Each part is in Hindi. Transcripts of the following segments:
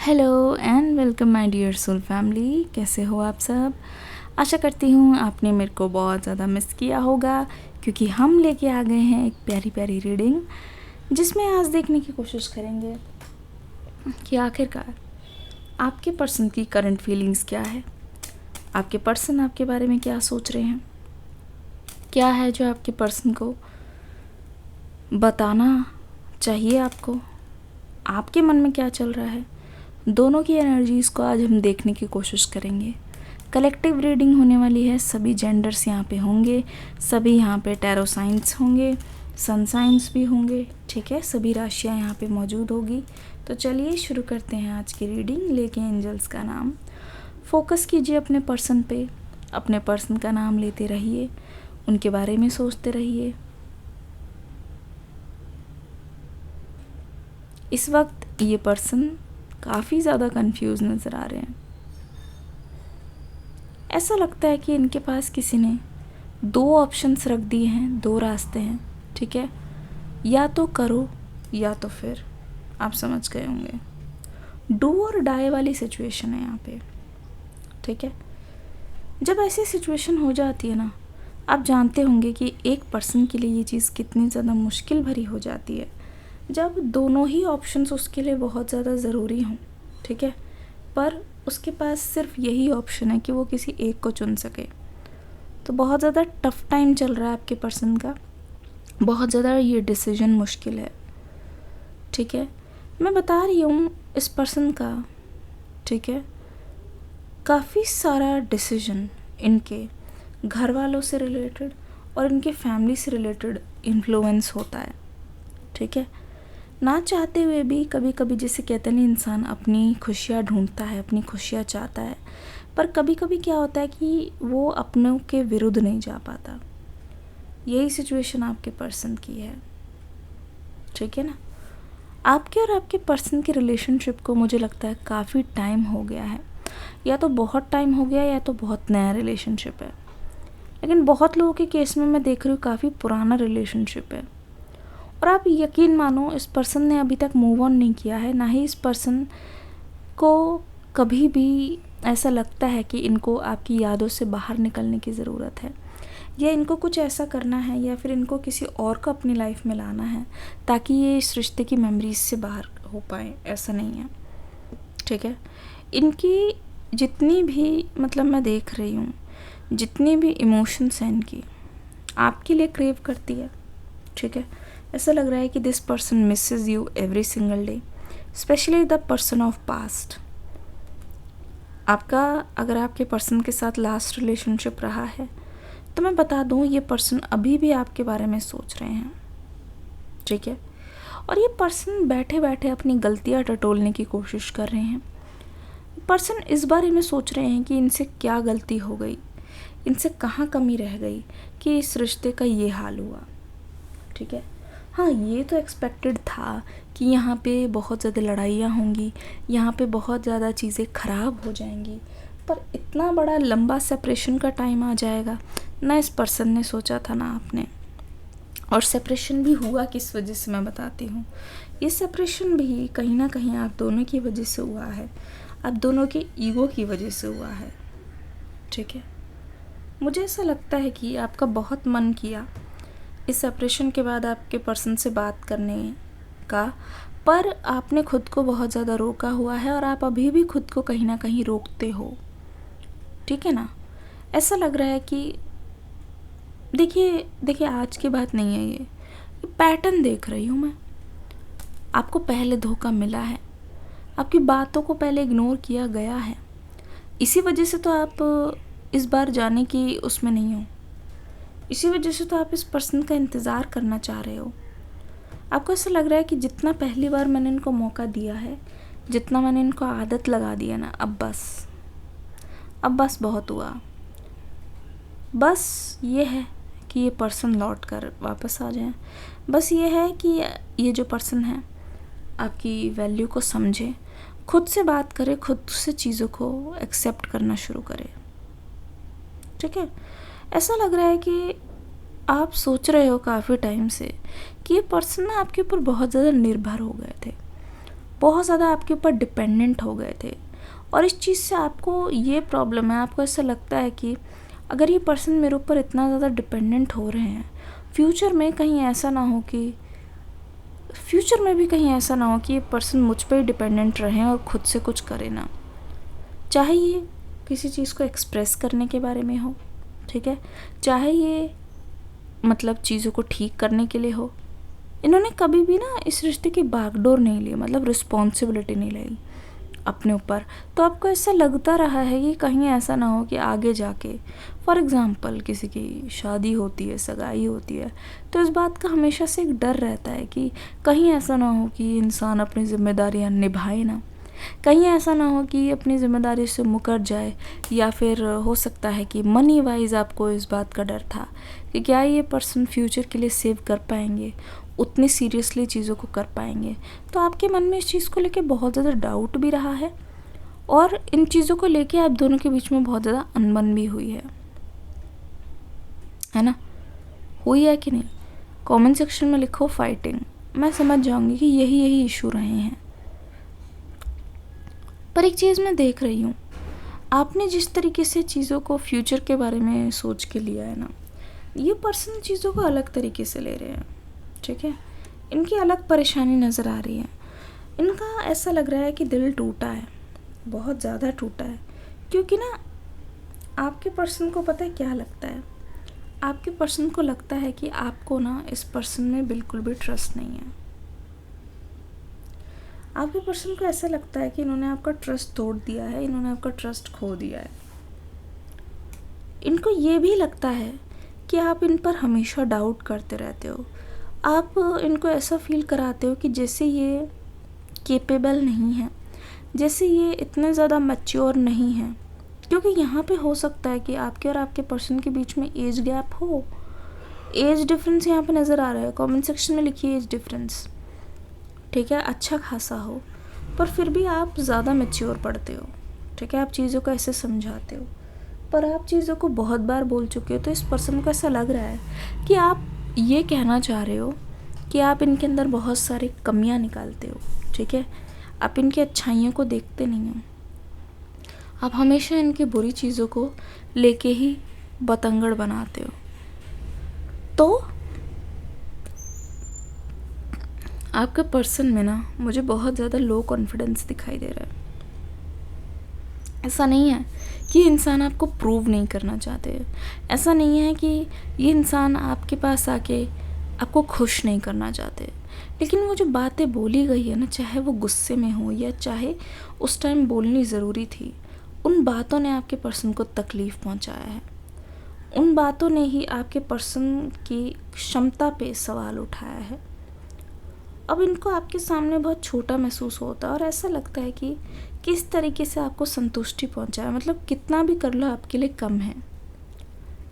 Hello and welcome my dear soul family. कैसे हो आप सब? आशा करती हूँ आपने मेरे को बहुत ज़्यादा मिस किया होगा, क्योंकि हम लेके आ गए हैं एक प्यारी प्यारी रीडिंग, जिसमें आज देखने की कोशिश करेंगे कि आखिरकार आपके पर्सन की करंट फीलिंग्स क्या है, आपके पर्सन आपके बारे में क्या सोच रहे हैं, क्या है जो आपके पर्सन को बताना चाहिए आपको, आपके मन में क्या चल रहा है। दोनों की एनर्जीज़ को आज हम देखने की कोशिश करेंगे। कलेक्टिव रीडिंग होने वाली है, सभी जेंडर्स यहाँ पे होंगे, सभी यहाँ पे टैरो साइंस होंगे, सन साइंस भी होंगे, ठीक है, सभी राशियाँ यहाँ पे मौजूद होगी। तो चलिए शुरू करते हैं आज की रीडिंग लेके एंजल्स का नाम। फोकस कीजिए अपने पर्सन पे, अपने पर्सन का नाम लेते रहिए, उनके बारे में सोचते रहिए। इस वक्त ये पर्सन काफ़ी ज़्यादा कंफ्यूज नज़र आ रहे हैं। ऐसा लगता है कि इनके पास किसी ने दो ऑप्शंस रख दिए हैं, दो रास्ते हैं, ठीक है, या तो करो या तो फिर, आप समझ गए होंगे, डू और डाई वाली सिचुएशन है यहाँ पे, ठीक है। जब ऐसी सिचुएशन हो जाती है ना, आप जानते होंगे कि एक पर्सन के लिए ये चीज़ कितनी ज़्यादा मुश्किल भरी हो जाती है, जब दोनों ही ऑप्शंस उसके लिए बहुत ज़्यादा ज़रूरी हों, ठीक है, पर उसके पास सिर्फ यही ऑप्शन है कि वो किसी एक को चुन सके। तो बहुत ज़्यादा टफ टाइम चल रहा है आपके पर्सन का, बहुत ज़्यादा ये डिसीजन मुश्किल है, ठीक है। मैं बता रही हूँ इस पर्सन का, ठीक है, काफ़ी सारा डिसीजन इनके घर वालों से रिलेटेड और इनके फैमिली से रिलेटेड इन्फ्लुएंस होता है, ठीक है। ना चाहते हुए भी कभी कभी, जैसे कहते हैं, इंसान अपनी खुशियाँ ढूंढता है, अपनी खुशियाँ चाहता है, पर कभी कभी क्या होता है कि वो अपनों के विरुद्ध नहीं जा पाता। यही सिचुएशन आपके पर्सन की है, ठीक है ना। आपके और आपके पर्सन के रिलेशनशिप को मुझे लगता है काफ़ी टाइम हो गया है, या तो बहुत टाइम हो गया या तो बहुत नया रिलेशनशिप है। लेकिन बहुत लोगों के केस में मैं देख रही हूँ काफ़ी पुराना रिलेशनशिप है, और आप यकीन मानो इस पर्सन ने अभी तक मूव ऑन नहीं किया है। ना ही इस पर्सन को कभी भी ऐसा लगता है कि इनको आपकी यादों से बाहर निकलने की ज़रूरत है, या इनको कुछ ऐसा करना है, या फिर इनको किसी और को अपनी लाइफ में लाना है ताकि ये इस रिश्ते की मेमोरीज से बाहर हो पाए। ऐसा नहीं है, ठीक है। इनकी जितनी भी, मतलब मैं देख रही हूँ, जितनी भी इमोशंस हैं इनकी आपके लिए क्रेव करती है, ठीक है। ऐसा लग रहा है कि this person Mrs you every single day, specially the person of past. आपका, अगर आपके पर्सन के साथ लास्ट रिलेशनशिप रहा है तो मैं बता दूं, ये पर्सन अभी भी आपके बारे में सोच रहे हैं, ठीक है। और ये पर्सन बैठे बैठे अपनी गलतियां टटोलने की कोशिश कर रहे हैं। पर्सन इस बारे में सोच रहे हैं कि इनसे क्या गलती हो गई, इनसे कहाँ कमी रह गई कि इस रिश्ते का ये हाल हुआ, ठीक है। हाँ, ये तो एक्सपेक्टेड था कि यहाँ पे बहुत ज़्यादा लड़ाइयाँ होंगी, यहाँ पे बहुत ज़्यादा चीज़ें ख़राब हो जाएंगी, पर इतना बड़ा लंबा सेपरेशन का टाइम आ जाएगा ना, इस पर्सन ने सोचा था ना आपने। और सेपरेशन भी हुआ किस वजह से मैं बताती हूँ। ये सेपरेशन भी कहीं ना कहीं आप दोनों की वजह से हुआ है, आप दोनों के ईगो की वजह से हुआ है, ठीक है। मुझे ऐसा लगता है कि आपका बहुत मन किया इस सेपरेशन के बाद आपके पर्सन से बात करने का, पर आपने खुद को बहुत ज़्यादा रोका हुआ है, और आप अभी भी खुद को कहीं ना कहीं रोकते हो, ठीक है ना। ऐसा लग रहा है कि देखिए आज की बात नहीं है, ये पैटर्न देख रही हूँ मैं। आपको पहले धोखा मिला है, आपकी बातों को पहले इग्नोर किया गया है, इसी वजह से तो आप इस बार जाने की उसमें नहीं हो, इसी वजह से तो आप इस पर्सन का इंतज़ार करना चाह रहे हो। आपको ऐसा लग रहा है कि जितना पहली बार मैंने इनको मौका दिया है, जितना मैंने इनको आदत लगा दिया ना, अब बस बहुत हुआ। बस ये है कि ये पर्सन लौट कर वापस आ जाए, बस ये है कि ये जो पर्सन है आपकी वैल्यू को समझे, खुद से बात करे, खुद से चीज़ों को एक्सेप्ट करना शुरू करे, ठीक है। ऐसा लग रहा है कि आप सोच रहे हो काफ़ी टाइम से कि ये पर्सन ना आपके ऊपर बहुत ज़्यादा निर्भर हो गए थे, बहुत ज़्यादा आपके ऊपर डिपेंडेंट हो गए थे, और इस चीज़ से आपको ये प्रॉब्लम है, आपको ऐसा लगता है कि अगर ये पर्सन मेरे ऊपर इतना ज़्यादा डिपेंडेंट हो रहे हैं, फ्यूचर में भी कहीं ऐसा ना हो कि ये पर्सन मुझ पर ही डिपेंडेंट रहें और ख़ुद से कुछ करे ना। चाहे ये किसी चीज़ को एक्सप्रेस करने के बारे में हो, ठीक है, चाहे ये मतलब चीज़ों को ठीक करने के लिए हो, इन्होंने कभी भी ना इस रिश्ते की बागडोर नहीं ली, मतलब रिस्पॉन्सिबिलिटी नहीं ली अपने ऊपर। तो आपको ऐसा लगता रहा है कि कहीं ऐसा ना हो कि आगे जाके फॉर एग्ज़ाम्पल किसी की शादी होती है, सगाई होती है, तो इस बात का हमेशा से एक डर रहता है कि कहीं ऐसा ना हो कि इंसान अपनी जिम्मेदारियां निभाए ना, कहीं ऐसा ना हो कि अपनी ज़िम्मेदारी से मुकर जाए, या फिर हो सकता है कि मनी वाइज आपको इस बात का डर था कि क्या ये पर्सन फ्यूचर के लिए सेव कर पाएंगे, उतनी सीरियसली चीज़ों को कर पाएंगे। तो आपके मन में इस चीज़ को लेके बहुत ज़्यादा डाउट भी रहा है, और इन चीज़ों को लेके आप दोनों के बीच में बहुत ज़्यादा अनबन भी हुई है ना? हुई है कि नहीं? कमेंट सेक्शन में लिखो फाइटिंग, मैं समझ जाऊंगी कि यही इशू रहे हैं। पर एक चीज़ मैं देख रही हूँ, आपने जिस तरीके से चीज़ों को फ्यूचर के बारे में सोच के लिया है ना, ये पर्सन चीज़ों को अलग तरीके से ले रहे हैं, ठीक है। इनकी अलग परेशानी नज़र आ रही है। इनका ऐसा लग रहा है कि दिल टूटा है, बहुत ज़्यादा टूटा है, क्योंकि ना आपके पर्सन को पता है क्या लगता है, आपके पर्सन को लगता है कि आपको ना इस पर्सन में बिल्कुल भी ट्रस्ट नहीं है। आपके पर्सन को ऐसा लगता है कि इन्होंने आपका ट्रस्ट तोड़ दिया है, इन्होंने आपका ट्रस्ट खो दिया है। इनको ये भी लगता है कि आप इन पर हमेशा डाउट करते रहते हो, आप इनको ऐसा फील कराते हो कि जैसे ये केपेबल नहीं है, जैसे ये इतने ज़्यादा मैच्योर नहीं है। क्योंकि यहाँ पे हो सकता है कि आपके और आपके पर्सन के बीच में एज गैप हो, एज डिफरेंस यहाँ पे नज़र आ रहा है। कमेंट सेक्शन में लिखिए एज डिफरेंस, ठीक है, अच्छा खासा हो, पर फिर भी आप ज़्यादा मैच्योर पड़ते हो, ठीक है, आप चीज़ों को ऐसे समझाते हो, पर आप चीज़ों को बहुत बार बोल चुके हो। तो इस पर्सन को ऐसा लग रहा है कि आप ये कहना चाह रहे हो कि आप इनके अंदर बहुत सारी कमियां निकालते हो, ठीक है, आप इनकी अच्छाइयों को देखते नहीं हो, आप हमेशा इनकी बुरी चीज़ों को लेके ही बतंगड़ बनाते हो। तो आपके पर्सन में ना मुझे बहुत ज़्यादा लो कॉन्फिडेंस दिखाई दे रहा है। ऐसा नहीं है कि इंसान आपको प्रूव नहीं करना चाहते, ऐसा नहीं है कि ये इंसान आपके पास आके आपको खुश नहीं करना चाहते, लेकिन वो जो बातें बोली गई है ना, चाहे वो गुस्से में हो या चाहे उस टाइम बोलनी ज़रूरी थी, उन बातों ने आपके पर्सन को तकलीफ़ पहुंचाया है। उन बातों ने ही आपके पर्सन की क्षमता पे सवाल उठाया है। अब इनको आपके सामने बहुत छोटा महसूस होता है, और ऐसा लगता है कि किस तरीके से आपको संतुष्टि पहुंचाए, मतलब कितना भी कर लो आपके लिए कम है।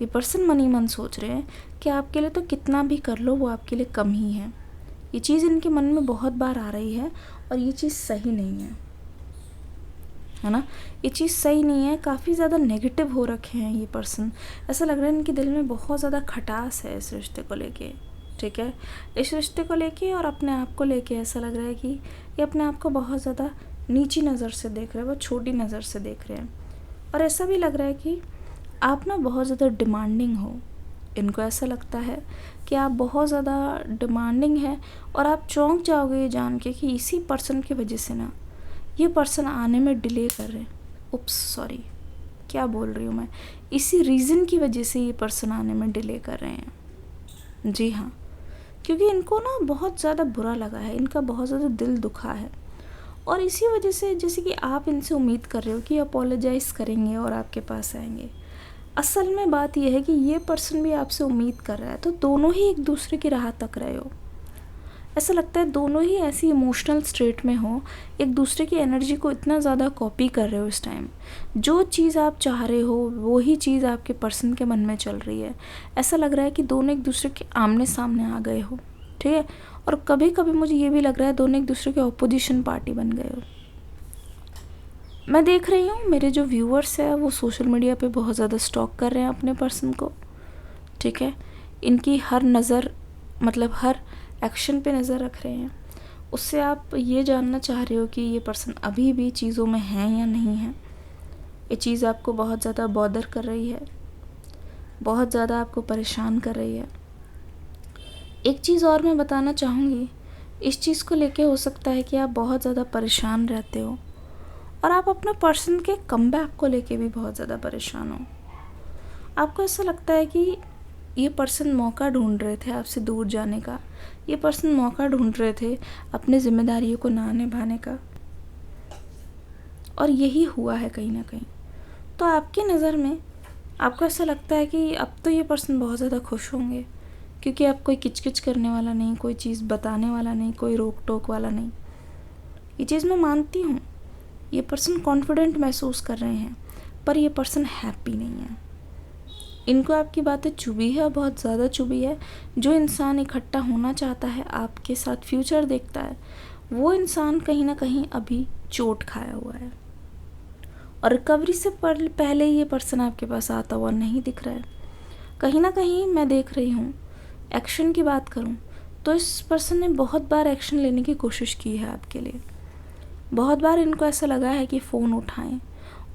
ये पर्सन मन ही मन सोच रहे हैं कि आपके लिए तो कितना भी कर लो वो आपके लिए कम ही है। ये चीज़ इनके मन में बहुत बार आ रही है, और ये चीज़ सही नहीं है ना, ये चीज़ सही नहीं है। काफ़ी ज़्यादा नेगेटिव हो रखे हैं ये पर्सन। ऐसा लग रहा है इनके दिल में बहुत ज़्यादा खटास है इस रिश्ते को लेके, ठीक है, इस रिश्ते को लेके और अपने आप को लेके। ऐसा लग रहा है कि ये अपने आप को बहुत ज़्यादा नीची नज़र से देख रहे हैं, बहुत छोटी नज़र से देख रहे हैं, और ऐसा भी लग रहा है कि आप ना बहुत ज़्यादा डिमांडिंग हो। इनको ऐसा लगता है कि आप बहुत ज़्यादा डिमांडिंग है, और आप चौंक जाओगे ये जान के कि इसी पर्सन की वजह से ना ये पर्सन आने में डिले कर रहे हैं। उप्स सॉरी, क्या बोल रही हूँ मैं, इसी रीज़न की वजह से ये पर्सन आने में डिले कर रहे हैं। जी हाँ, क्योंकि इनको ना बहुत ज़्यादा बुरा लगा है, इनका बहुत ज़्यादा दिल दुखा है, और इसी वजह से जैसे कि आप इनसे उम्मीद कर रहे हो कि अपोलोजाइज़ करेंगे और आपके पास आएंगे। असल में बात यह है कि ये पर्सन भी आपसे उम्मीद कर रहा है, तो दोनों ही एक दूसरे की राह तक रहे हो। ऐसा लगता है दोनों ही ऐसी इमोशनल स्टेट में हो, एक दूसरे की एनर्जी को इतना ज़्यादा कॉपी कर रहे हो इस टाइम। जो चीज़ आप चाह रहे हो वो ही चीज़ आपके पर्सन के मन में चल रही है। ऐसा लग रहा है कि दोनों एक दूसरे के आमने सामने आ गए हो, ठीक है, और कभी कभी मुझे ये भी लग रहा है दोनों एक दूसरे के ऑपोजिशन पार्टी बन गए हो। मैं देख रही हूँ मेरे जो व्यूअर्स हैं वो सोशल मीडिया पे बहुत ज़्यादा स्टॉक कर रहे हैं अपने पर्सन को, ठीक है, इनकी हर नज़र मतलब हर एक्शन पे नज़र रख रहे हैं। उससे आप ये जानना चाह रहे हो कि ये पर्सन अभी भी चीज़ों में है या नहीं है। ये चीज़ आपको बहुत ज़्यादा बॉदर कर रही है, बहुत ज़्यादा आपको परेशान कर रही है। एक चीज़ और मैं बताना चाहूँगी, इस चीज़ को लेके हो सकता है कि आप बहुत ज़्यादा परेशान रहते हो और आप अपने पर्सन के कमबैक को लेके भी बहुत ज़्यादा परेशान हो। आपको ऐसा लगता है कि ये पर्सन मौका ढूंढ रहे थे आपसे दूर जाने का, ये पर्सन मौका ढूंढ रहे थे अपनी जिम्मेदारियों को ना निभाने का, और यही हुआ है कहीं ना कहीं। तो आपकी नज़र में आपको ऐसा लगता है कि अब तो ये पर्सन बहुत ज़्यादा खुश होंगे, क्योंकि अब कोई किचकिच करने वाला नहीं, कोई चीज़ बताने वाला नहीं, कोई रोक टोक वाला नहीं। ये चीज़ मैं मानती हूँ, ये पर्सन कॉन्फिडेंट महसूस कर रहे हैं, पर ये पर्सन हैप्पी नहीं है। इनको आपकी बातें चुभी है, बहुत ज़्यादा चुभी है। जो इंसान इकट्ठा होना चाहता है, आपके साथ फ्यूचर देखता है, वो इंसान कहीं ना कहीं अभी चोट खाया हुआ है और रिकवरी से पहले ये पर्सन आपके पास आता हुआ नहीं दिख रहा है। कहीं ना कहीं मैं देख रही हूँ, एक्शन की बात करूँ तो इस पर्सन ने बहुत बार एक्शन लेने की कोशिश की है आपके लिए। बहुत बार इनको ऐसा लगा है कि फ़ोन उठाएं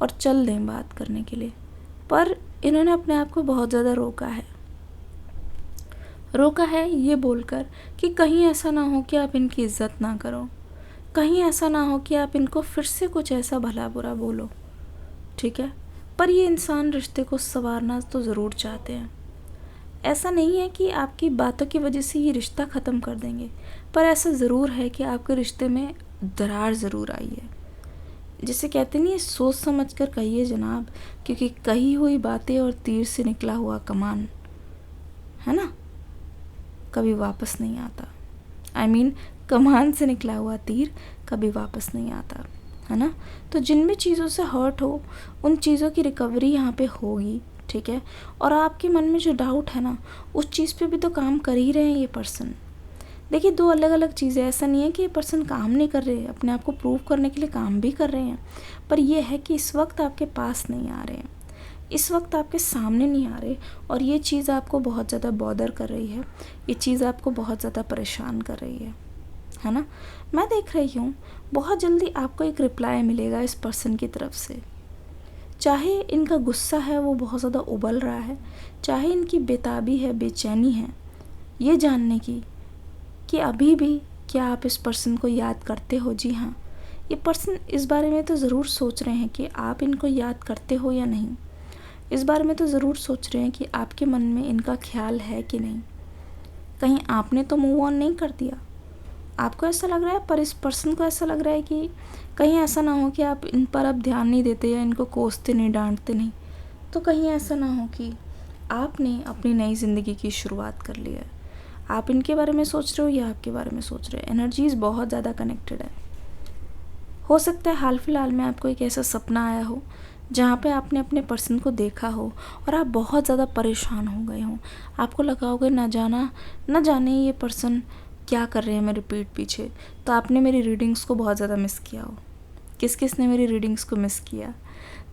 और चल दें बात करने के लिए, पर इन्होंने अपने आप को बहुत ज़्यादा रोका है ये बोलकर कि कहीं ऐसा ना हो कि आप इनकी इज्जत ना करो, कहीं ऐसा ना हो कि आप इनको फिर से कुछ ऐसा भला बुरा बोलो, ठीक है। पर ये इंसान रिश्ते को संवारना तो ज़रूर चाहते हैं। ऐसा नहीं है कि आपकी बातों की वजह से ये रिश्ता ख़त्म कर देंगे, पर ऐसा ज़रूर है कि आपके रिश्ते में दरार ज़रूर आई है। जिसे कहते नहीं, सोच समझ कर कहिए जनाब, क्योंकि कही हुई बातें और तीर से निकला हुआ कमान, है ना, कभी वापस नहीं आता। कमान से निकला हुआ तीर कभी वापस नहीं आता, है ना। तो जिन भी चीज़ों से हर्ट हो, उन चीज़ों की रिकवरी यहाँ पे होगी, ठीक है। और आपके मन में जो डाउट है ना, उस चीज़ पे भी तो काम कर ही रहे हैं ये पर्सन। देखिए, दो अलग अलग चीज़ें, ऐसा नहीं है कि ये पर्सन काम नहीं कर रहे, अपने आप को प्रूव करने के लिए काम भी कर रहे हैं, पर यह है कि इस वक्त आपके पास नहीं आ रहे हैं, इस वक्त आपके सामने नहीं आ रहे, और ये चीज़ आपको बहुत ज़्यादा बॉदर कर रही है, ये चीज़ आपको बहुत ज़्यादा परेशान कर रही है ना। मैं देख रही हूँ बहुत जल्दी आपको एक रिप्लाई मिलेगा इस पर्सन की तरफ से। चाहे इनका गुस्सा है वो बहुत ज़्यादा उबल रहा है, चाहे इनकी बेताबी है, बेचैनी है ये जानने की कि अभी भी क्या आप इस पर्सन को याद करते हो। जी हाँ, ये पर्सन इस बारे में तो ज़रूर सोच रहे हैं कि आप इनको याद करते हो या नहीं। इस बारे में तो ज़रूर सोच रहे हैं कि आपके मन में इनका ख्याल है कि नहीं। कहीं आपने तो मूव ऑन नहीं कर दिया, आपको ऐसा लग रहा है, पर इस पर्सन को ऐसा लग रहा है कि कहीं ऐसा ना हो कि आप इन पर अब ध्यान नहीं देते या इनको कोसते नहीं, डांटते नहीं, तो कहीं ऐसा ना हो कि आपने अपनी नई ज़िंदगी की शुरुआत कर ली है। आप इनके बारे में सोच रहे हो या आपके बारे में सोच रहे हो। एनर्जीज़ बहुत ज़्यादा कनेक्टेड है। हो सकता है हाल फिलहाल में आपको एक ऐसा सपना आया हो जहाँ पे आपने अपने पर्सन को देखा हो और आप बहुत ज़्यादा परेशान हो गए हो। आपको लगा होगा ना जाने ये पर्सन क्या कर रहे हैं मेरे पीठ पीछे। तो आपने मेरी रीडिंग्स को बहुत ज़्यादा मिस किया हो। किस किस ने मेरी रीडिंग्स को मिस किया,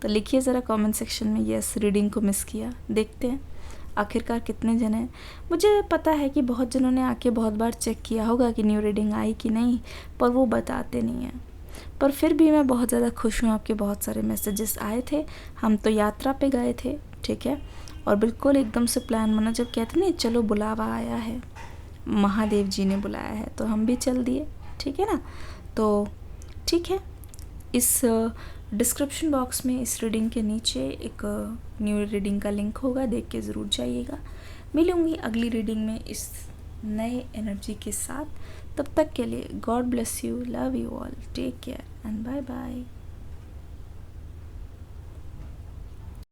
तो लिखिए ज़रा कमेंट सेक्शन में, यस रीडिंग को मिस किया। देखते हैं आखिरकार कितने जन हैं। मुझे पता है कि बहुत जनों ने आके बहुत बार चेक किया होगा कि न्यू रीडिंग आई कि नहीं, पर वो बताते नहीं हैं। पर फिर भी मैं बहुत ज़्यादा खुश हूँ, आपके बहुत सारे मैसेजेस आए थे। हम तो यात्रा पे गए थे, ठीक है, और बिल्कुल एकदम से प्लान बना, जब कहते नहीं चलो बुलावा आया है, महादेव जी ने बुलाया है, तो हम भी चल दिए, ठीक है ना। तो ठीक है, इस डिस्क्रिप्शन बॉक्स में इस रीडिंग के नीचे एक न्यू रीडिंग का लिंक होगा, देख के ज़रूर जाइएगा। मिलूँगी अगली रीडिंग में इस नए एनर्जी के साथ। तब तक के लिए God bless you, love you all, take care and bye bye.